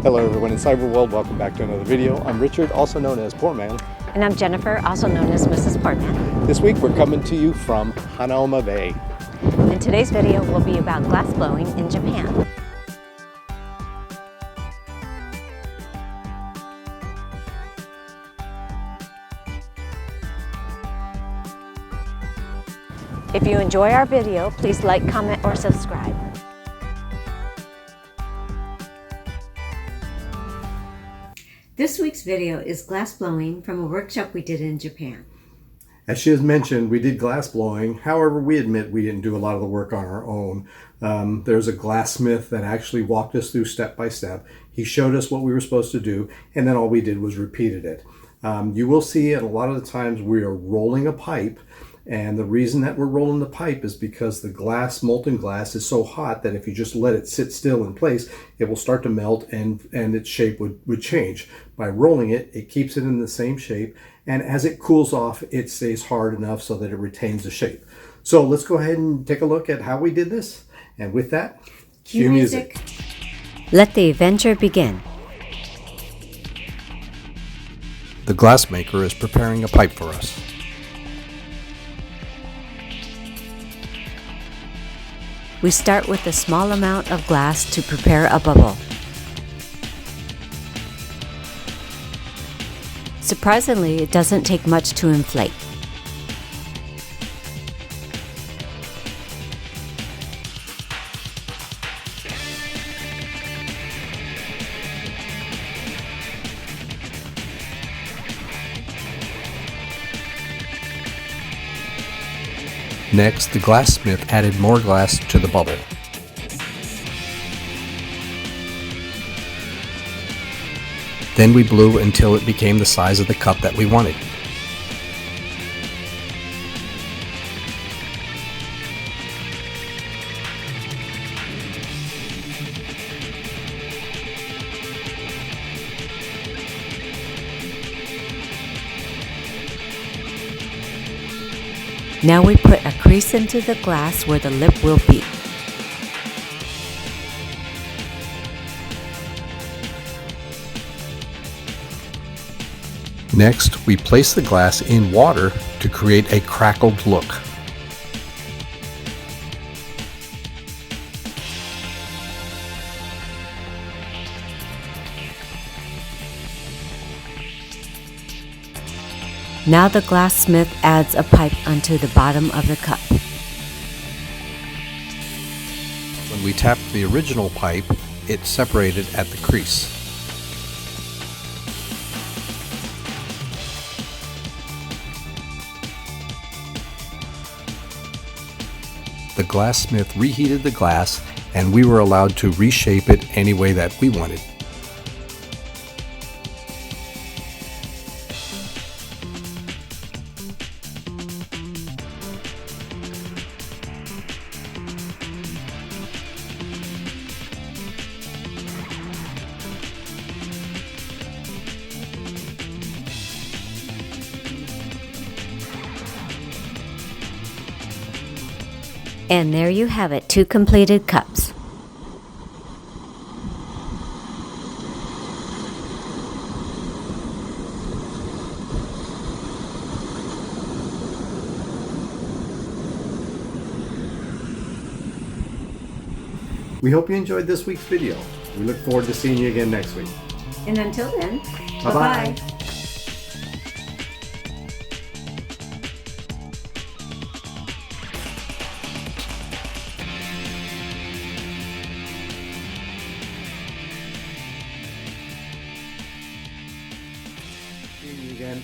Hello everyone in Cyberworld, welcome back to another video. I'm Richard, also known as Poor Man. And I'm Jennifer, also known as Mrs. Portman. This week we're coming to you from Hanauma Bay. And today's video will be about glass blowing in Japan. If you enjoy our video, please like, comment, or subscribe. This week's video is glass blowing from a workshop we did in Japan. As she has mentioned, we did glass blowing. However, we admit we didn't do a lot of the work on our own. There's a glassmith that actually walked us through step by step. He showed us what we were supposed to do, and then all we did was repeated it. You will see at a lot of the times we are rolling a pipe, and the reason that we're rolling the pipe is because the glass, molten glass, is so hot that if you just let it sit still in place, it will start to melt and its shape would change. By rolling it, it keeps it in the same shape, and as it cools off, it stays hard enough so that it retains the shape. So let's go ahead and take a look at how we did this. And with that, cue music. Let the adventure begin. The glassmaker is preparing a pipe for us. We start with a small amount of glass to prepare a bubble. Surprisingly, it doesn't take much to inflate. Next, the glassmith added more glass to the bubble. Then we blew until it became the size of the cup that we wanted. Now we put a crease into the glass where the lip will be. Next, we place the glass in water to create a crackled look. Now the glassmith adds a pipe onto the bottom of the cup. When we tapped the original pipe, it separated at the crease. The glassmith reheated the glass, and we were allowed to reshape it any way that we wanted. And there you have it, 2 completed cups. We hope you enjoyed this week's video. We look forward to seeing you again next week. And until then, Bye-bye. See you again.